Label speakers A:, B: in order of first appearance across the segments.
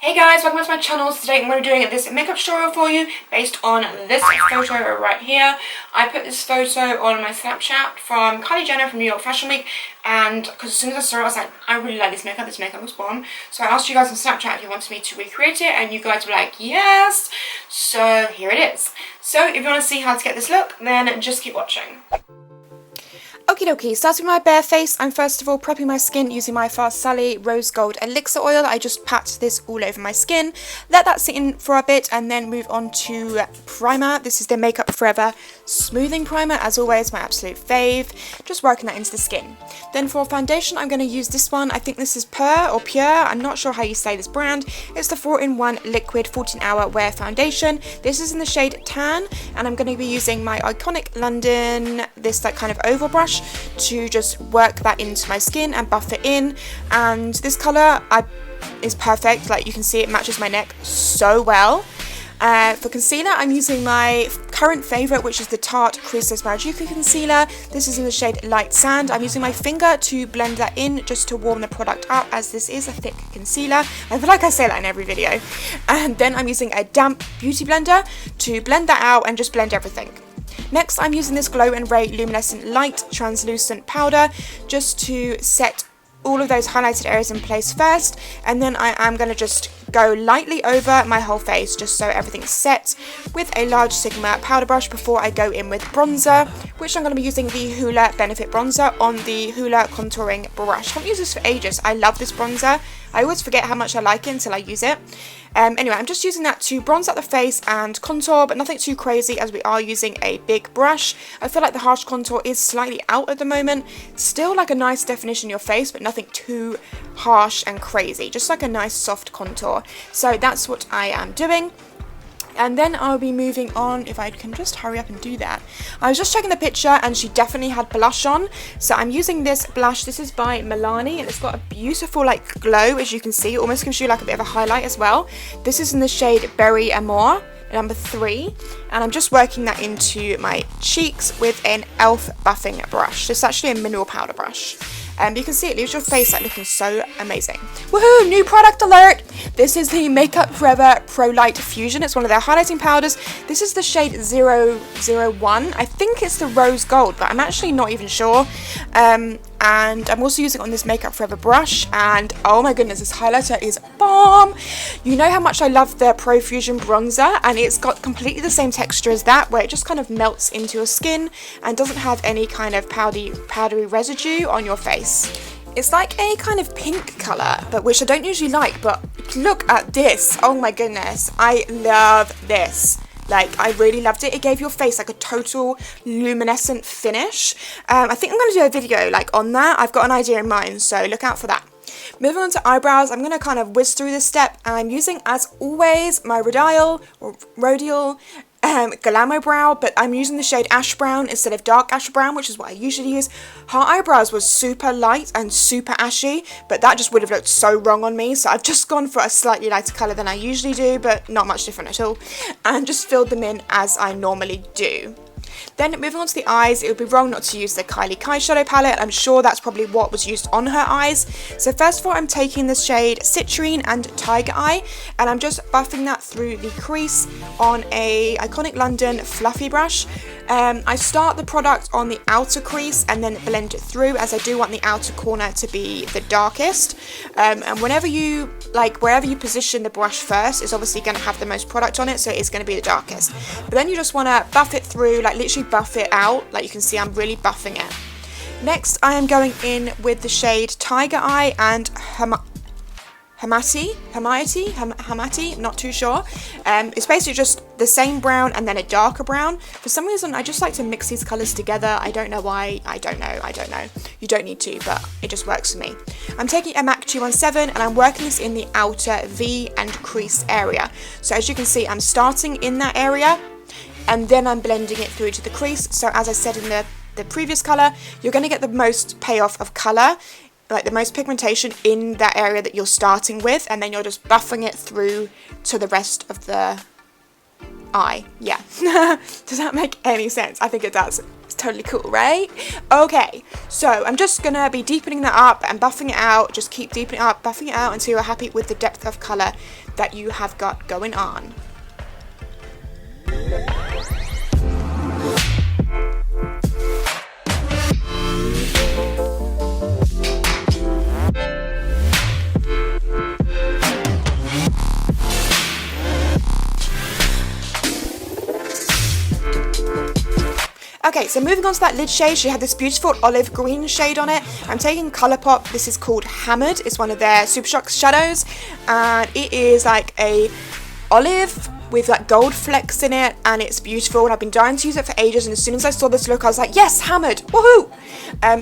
A: Hey guys, welcome back to my channel. Today I'm going to be doing this makeup tutorial for you based on this photo right here. I put this photo on my Snapchat from Kylie Jenner from New York Fashion Week, and because as soon as I saw it I was like, I really like this makeup looks bomb. So I asked you guys on Snapchat if you wanted me to recreate it, and you guys were like, yes! So here it is. So if you want to see how to get this look, then just keep watching. Okie dokie, starting with my bare face, I'm first of all prepping my skin using my Farsali Rose Gold Elixir Oil. I just pat this all over my skin, let that sit in for a bit, and then move on to primer. This is the Makeup Forever Smoothing Primer, as always, my absolute fave. Just working that into the skin. Then for foundation, I'm going to use this one. I think this is Pure, I'm not sure how you say this brand. It's the 4-in-1 Liquid 14-Hour Wear Foundation. This is in the shade Tan, and I'm going to be using my iconic London, this like kind of oval brush, to just work that into my skin and buff it in. And this colour is perfect, like you can see it matches my neck so well. For concealer, I'm using my current favourite, which is the Tarte Creaseless Marajuku Concealer. This is in the shade Light Sand. I'm using my finger to blend that in just to warm the product up, as this is a thick concealer. I feel like I say that in every video. And then I'm using a damp beauty blender to blend that out and just blend everything. Next, I'm using this Glo Ray Luminescent Light Translucent Powder just to set all of those highlighted areas in place first, and then I am going to just go lightly over my whole face just so everything's set with a large Sigma powder brush before I go in with bronzer, which I'm going to be using the Hoola Benefit Bronzer on the Hoola Contouring Brush. I haven't used this for ages. I love this bronzer. I always forget how much I like it until I use it. Anyway, I'm just using that to bronze out the face and contour, but nothing too crazy as we are using a big brush. I feel like the harsh contour is slightly out at the moment. Still like a nice definition in your face, but nothing too harsh and crazy. Just like a nice soft contour. So that's what I am doing. And then I'll be moving on, if I can just hurry up and do that. I was just checking the picture and she definitely had blush on. So I'm using this blush. This is by Milani and it's got a beautiful like glow, as you can see. It almost gives you like a bit of a highlight as well. This is in the shade Berry Amour, number 3. And I'm just working that into my cheeks with an e.l.f. buffing brush. It's actually a mineral powder brush. You can see it leaves your face like looking so amazing. Woohoo! New product alert! This is the Makeup Forever Pro Light Fusion. It's one of their highlighting powders. This is the shade 001. I think it's the Rose Gold, but I'm actually not even sure. And I'm also using it on this Makeup Forever brush, and oh my goodness, this highlighter is bomb! You know how much I love the Pro Fusion bronzer, and it's got completely the same texture as that, where it just kind of melts into your skin and doesn't have any kind of powdery residue on your face. It's like a kind of pink colour, but which I don't usually like, but look at this. Oh my goodness, I love this. Like, I really loved it. It gave your face like a total luminescent finish. I think I'm going to do a video like on that. I've got an idea in mind, so look out for that. Moving on to eyebrows, I'm going to kind of whiz through this step. I'm using, as always, my Rodial Glamo Brow, but I'm using the shade Ash Brown instead of Dark Ash Brown, which is what I usually use. Her eyebrows was super light and super ashy, but that just would have looked so wrong on me, so I've just gone for a slightly lighter colour than I usually do, but not much different at all, and just filled them in as I normally do. Then moving on to the eyes, it would be wrong not to use the Kyshadow palette. I'm sure that's probably what was used on her eyes. So first of all, I'm taking the shade Citrine and Tiger Eye, and I'm just buffing that through the crease on a iconic London fluffy brush. I start the product on the outer crease and then blend it through, as I do want the outer corner to be the darkest. And wherever you position the brush first is obviously going to have the most product on it, so it's going to be the darkest. But then you just want to buff it through, like literally buff it out. Like you can see, I'm really buffing it. Next, I am going in with the shade Tiger Eye and Hamati, not too sure. It's basically just the same brown and then a darker brown. For some reason, I just like to mix these colours together. I don't know why. I don't know. You don't need to, but it just works for me. I'm taking a MAC 217 and I'm working this in the outer V and crease area. So as you can see, I'm starting in that area and then I'm blending it through to the crease. So as I said in the previous colour, you're going to get the most payoff of colour, like the most pigmentation in that area that you're starting with, and then you're just buffing it through to the rest of the eye. Yeah. Does that make any sense? I think it does. It's Totally cool, right? Okay, so I'm just gonna be deepening that up and buffing it out. Just keep deepening it up, buffing it out until you're happy with the depth of colour that you have got going on. Okay, so moving on to that lid shade, she had this beautiful olive green shade on it. I'm taking Colourpop. This is called Hammered. It's one of their Super Shock shadows, and it is like a olive with like gold flecks in it, and it's beautiful, and I've been dying to use it for ages, and as soon as I saw this look I was like, yes, Hammered, woohoo!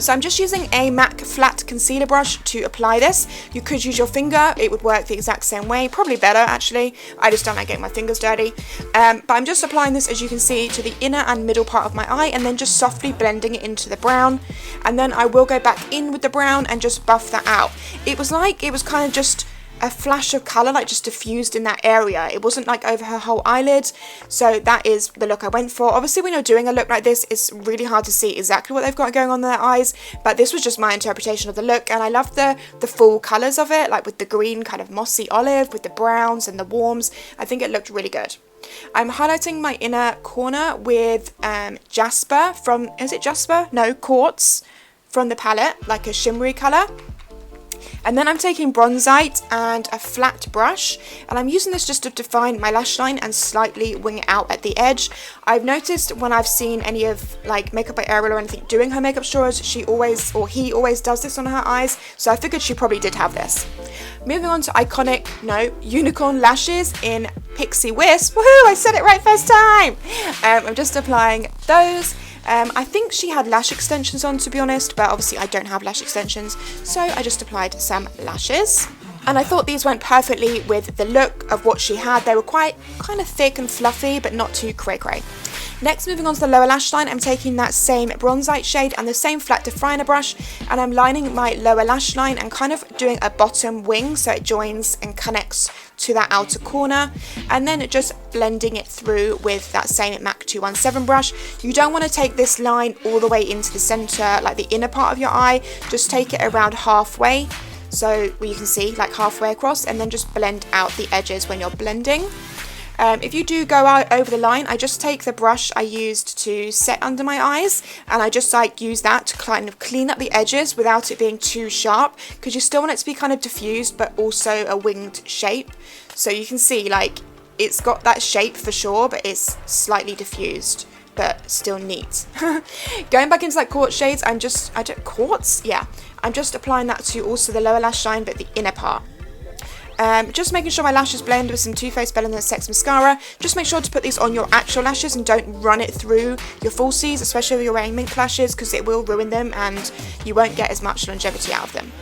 A: So I'm just using a MAC flat concealer brush to apply this. You could use your finger, it would work the exact same way, probably better actually. I just don't like getting my fingers dirty. But I'm just applying this, as you can see, to the inner and middle part of my eye, and then just softly blending it into the brown, and then I will go back in with the brown and just buff that out. It was kind of just a flash of colour, like just diffused in that area. It wasn't like over her whole eyelid. So that is the look I went for. Obviously when you're doing a look like this, it's really hard to see exactly what they've got going on in their eyes, but this was just my interpretation of the look, and I love the full colours of it, like with the green kind of mossy olive, with the browns and the warms. I think it looked really good. I'm highlighting my inner corner with Jasper from, is it Jasper? No, Quartz from the palette, like a shimmery colour. And then I'm taking bronzite and a flat brush, and I'm using this just to define my lash line and slightly wing it out at the edge. I've noticed when I've seen any of like Makeup by Ariel or anything doing her makeup tutorials, he always does this on her eyes, so I figured she probably did have this. Moving on to unicorn lashes in Pixie Wisp. Woohoo! I said it right first time! I'm just applying those. I think she had lash extensions on, to be honest, but obviously I don't have lash extensions, so I just applied some lashes. And I thought these went perfectly with the look of what she had. They were quite kind of thick and fluffy, but not too cray-cray. Next, moving on to the lower lash line, I'm taking that same bronzite shade and the same flat definer brush, and I'm lining my lower lash line and kind of doing a bottom wing so it joins and connects to that outer corner, and then just blending it through with that same MAC 217 brush. You don't want to take this line all the way into the center, like the inner part of your eye. Just take it around halfway, so where you can see like halfway across, and then just blend out the edges when you're blending. If you do go out over the line, I just take the brush I used to set under my eyes, and I just like use that to kind of clean up the edges without it being too sharp, because you still want it to be kind of diffused but also a winged shape. So you can see like it's got that shape for sure, but it's slightly diffused but still neat. Going back into like quartz shades, I'm just applying that to also the lower lash line but the inner part. Just making sure my lashes blend with some Too Faced Bella and Sex Mascara. Just make sure to put these on your actual lashes and don't run it through your falsies, especially if you're wearing mink lashes, because it will ruin them and you won't get as much longevity out of them.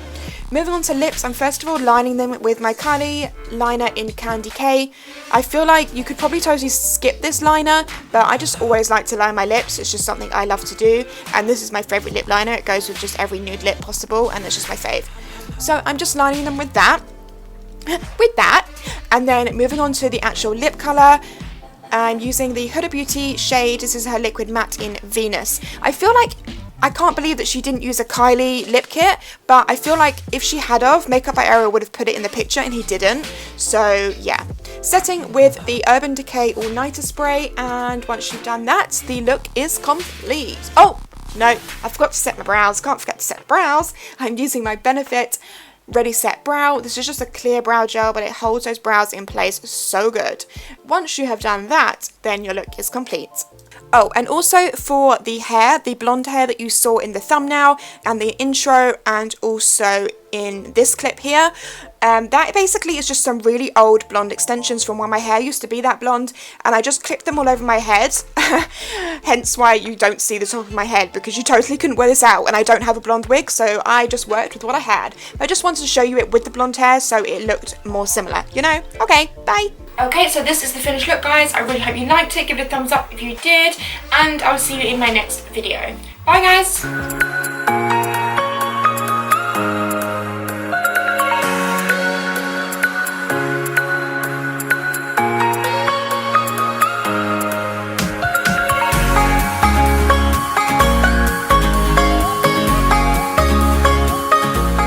A: Moving on to lips, I'm first of all lining them with my Kylie liner in Candy K. I feel like you could probably totally skip this liner, but I just always like to line my lips. It's just something I love to do, and this is my favourite lip liner. It goes with just every nude lip possible, and it's just my fave. So I'm just lining them with that. And then moving on to the actual lip colour, I'm using the Huda Beauty shade. This is her liquid matte in Venus. I can't believe that she didn't use a Kylie lip kit, but I feel like if she had of, Makeup by Ariel would have put it in the picture and he didn't. So yeah, setting with the Urban Decay All Nighter spray, and once you've done that, the look is complete. Oh no, I forgot to set my brows. Can't forget to set the brows. I'm using my Benefit Ready Set Brow. This is just a clear brow gel, but it holds those brows in place so good. Once you have done that, then your look is complete. Oh, and also for the hair, the blonde hair that you saw in the thumbnail and the intro, and also in this clip here, that basically is just some really old blonde extensions from when my hair used to be that blonde, and I just clipped them all over my head. Hence why you don't see the top of my head, because you totally couldn't wear this out, and I don't have a blonde wig, so I just worked with what I had. I just wanted to show you it with the blonde hair so it looked more similar, you know? Okay, bye! Okay, so this is the finished look, guys. I really hope you liked it. Give it a thumbs up if you did, and I'll see you in my next video. Bye, guys!